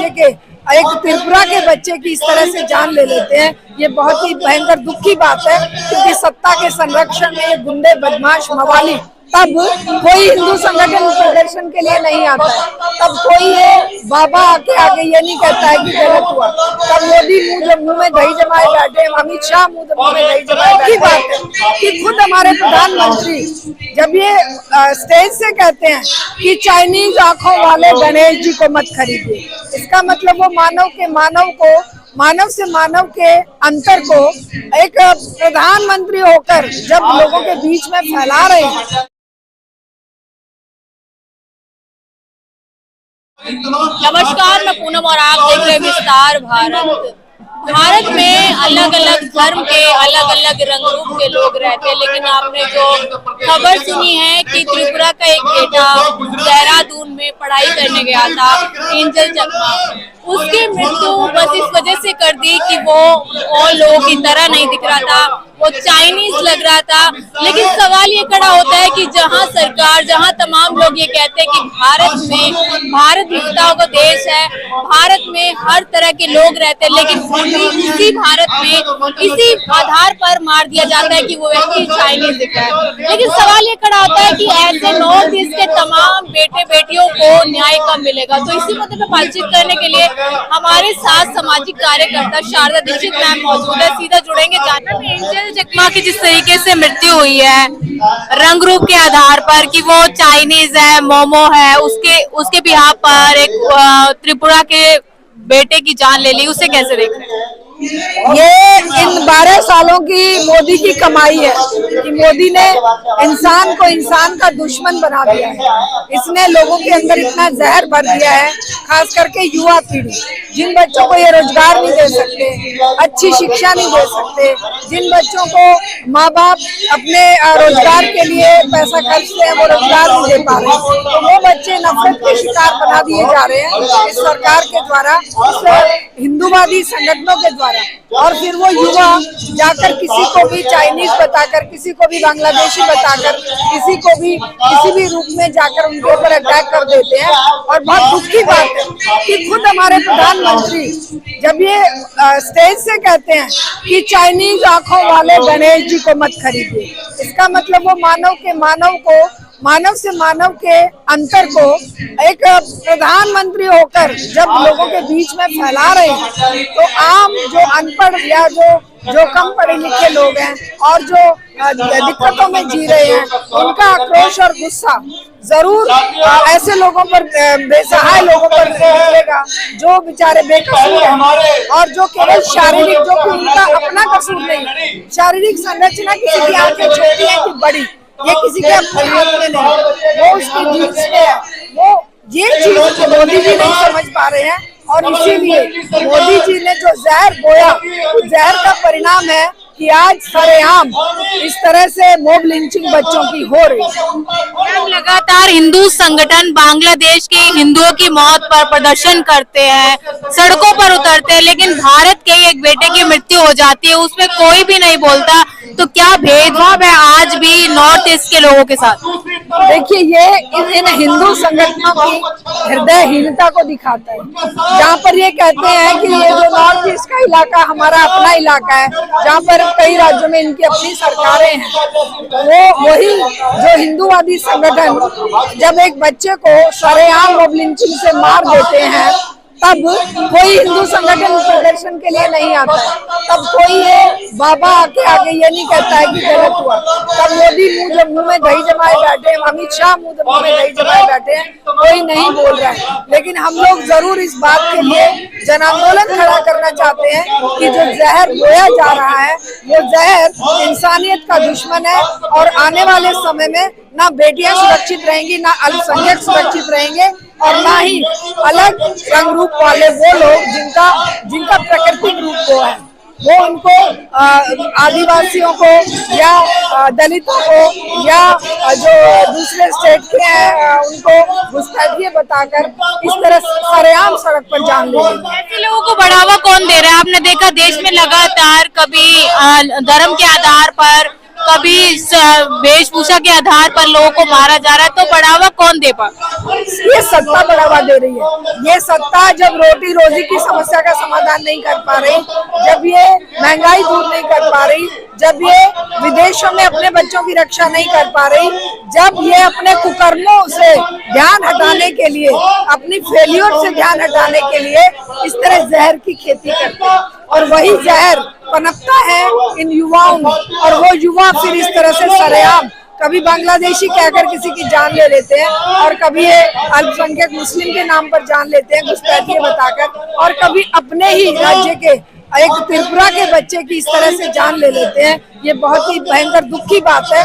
बच्चे के, एक त्रिपुरा के बच्चे की इस तरह से जान ले लेते हैं, ये बहुत ही भयंकर दुख की बात है। क्योंकि सत्ता के संरक्षण में ये गुंडे, बदमाश, मवाली, तब कोई हिंदू संगठन प्रदर्शन के लिए नहीं आता है, तब कोई ये बाबा आके आगे ये नहीं कहता है कि गलत हुआ, तब मोदी मुंह में दही जमाए बैठे, अमित शाह मुंह में दही जमाए बैठे। बात है कि खुद हमारे प्रधानमंत्री जब ये स्टेज से कहते हैं कि चाइनीज आंखों वाले गणेश जी को मत खरीदिए, इसका मतलब वो मानव से मानव के अंतर को एक प्रधानमंत्री होकर जब लोगों के बीच में फैला रहे हैं। नमस्कार, मैं पूनम और आप देख रहे हैं विस्तार भारत। भारत में अलग अलग धर्म के अलग अलग रंग रूप के लोग रहते हैं, लेकिन आपने जो खबर सुनी है कि त्रिपुरा का एक बेटा देहरादून में पढ़ाई करने गया था, एंजल चकमा, उसकी मृत्यु बस इस वजह से कर दी कि वो और लोगों की तरह नहीं दिख रहा था, वो चाइनीज लग रहा था। लेकिन सवाल ये खड़ा होता है कि जहां सरकार, जहां तमाम लोग ये कहते हैं कि भारत विविधताओं का देश है, भारत में हर तरह के लोग रहते हैं, लेकिन इसी भारत में इसी आधार पर मार दिया जाता है कि वो व्यक्ति चाइनीज दिख रहा है। लेकिन सवाल ये खड़ा होता है कि ऐसे नॉर्थ ईस्ट के तमाम बेटे बेटियों को न्याय कब मिलेगा। तो इसी मुद्दे पर बातचीत करने के लिए हमारे साथ सामाजिक कार्यकर्ता शारदा दीक्षित मैम मौजूद है, सीधा जुड़ेंगे। जानना में एंजल चकमा की जिस तरीके से मृत्यु हुई है रंग रूप के आधार पर कि वो चाइनीज है, मोमो है, उसके बिहार पर एक त्रिपुरा के बेटे की जान ले ली, उसे कैसे देख रहे हैं? ये इन 12 सालों की मोदी की कमाई है कि मोदी ने इंसान को इंसान का दुश्मन बना दिया है। इसने लोगों के अंदर इतना जहर भर दिया है, खास करके युवा पीढ़ी, जिन बच्चों को ये रोजगार नहीं दे सकते, अच्छी शिक्षा नहीं दे सकते, जिन बच्चों को माँ बाप अपने रोजगार के लिए पैसा खर्चते हैं, वो रोजगार नहीं दे पा रहे, तो वो बच्चे नफरत के शिकार बना दिए जा रहे हैं इस सरकार के द्वारा, इस हिंदूवादी संगठनों के द्वारा। और फिर वो युवा जाकर किसी को भी चाइनीज बताकर, किसी को भी बांग्लादेशी बताकर, किसी को भी किसी भी रूप में जाकर उनके ऊपर अटैक कर देते हैं। और बहुत दुख की बात है कि खुद हमारे प्रधानमंत्री जब ये स्टेज से कहते हैं कि चाइनीज आंखों वाले गणेश जी को मत खरीदिए, इसका मतलब वो मानव से मानव के अंतर को एक प्रधानमंत्री होकर जब लोगों के बीच में फैला रहे हैं, तो आम जो अनपढ़ या जो कम पढ़े लिखे लोग हैं और जो दिक्कतों में जी रहे हैं, उनका आक्रोश और गुस्सा जरूर ऐसे लोगों पर, बेसहाय लोगों पर निकलेगा जो बेचारे बेकसूर हैं और जो केवल शारीरिक, जो कि उनका अपना कसूर नहीं, शारीरिक संरचना किसी की आंखें छोटी है कि बड़ी, ये किसी के अपने हाथ में नहीं, वो उसकी जीन्स में है। वो ये चीज मोदी जी नहीं समझ पा रहे हैं और इसीलिए मोदी जी ने जो जहर बोया, उस जहर का परिणाम है कि आज सरेआम इस तरह से मॉब लिंचिंग बच्चों की हो रही है। लगातार हिंदू संगठन बांग्लादेश के हिंदुओं की मौत पर प्रदर्शन करते हैं, सड़कों पर उतरते हैं, लेकिन भारत के एक बेटे की मृत्यु हो जाती है, उसमें कोई भी नहीं बोलता। तो क्या भेदभाव है आज भी नॉर्थ ईस्ट के लोगों के साथ? देखिए, ये इन हिंदू संगठनों की हृदयहीनता को दिखाता है, जहाँ पर ये कहते हैं कि ये जो नॉर्थ ईस्ट का इलाका हमारा अपना इलाका है, जहाँ पर कई राज्यों में इनकी अपनी सरकारें हैं, वो वही जो हिंदूवादी संगठन जब एक बच्चे को सरेआम मॉब लिंचिंग से मार देते हैं, तब कोई हिंदू संगठन प्रदर्शन के लिए नहीं आता है, तब कोई ये बाबा आके आगे ये नहीं कहता है कि गलत हुआ, तब मोदी मुंह में दही जमाए बैठे, अमित शाह मुंह में दही जमाए बैठे हैं, कोई नहीं बोल रहा है। लेकिन हम लोग जरूर इस बात के लिए जन आंदोलन खड़ा करना चाहते हैं कि जो जहर बोया जा रहा है, वो जहर इंसानियत का दुश्मन है और आने वाले समय में ना बेटियां सुरक्षित रहेंगी, ना अल्पसंख्यक सुरक्षित रहेंगे और ना ही अलग रंग रूप वाले वो लोग जिनका प्राकृतिक रूप वो है, वो उनको आदिवासियों को या दलितों को या जो दूसरे स्टेट के हैं उनको घुसपैठिए बताकर इस तरह सरेआम सड़क पर जान ले रहे हैं। ऐसे लोगों को बढ़ावा कौन दे रहा है? आपने देखा देश में लगातार कभी धर्म के आधार पर कभी वेशभूषा के आधार पर लोगों को मारा जा रहा है, तो बढ़ावा कौन दे पा? ये सत्ता बढ़ावा दे रही है। ये सत्ता जब रोटी रोजी की समस्या का समाधान नहीं कर पा रही, जब ये महंगाई दूर नहीं कर पा रही, जब ये विदेशों में अपने बच्चों की रक्षा नहीं कर पा रही, जब ये अपने कुकर्मों से ध्यान हटाने के लिए, अपनी फेल्योर से ध्यान हटाने के लिए इस तरह जहर की खेती करते हैं, और वही जहर पनपता है इन युवाओं में, और वो युवा फिर इस तरह से सरेआम कभी बांग्लादेशी कहकर किसी की जान ले लेते हैं, और कभी ये अल्पसंख्यक मुस्लिम के नाम पर जान लेते हैं घुसपैठिए बताकर, और कभी अपने ही राज्य के एक त्रिपुरा के बच्चे की इस तरह से जान ले लेते हैं। ये बहुत ही भयंकर दुख की बात है।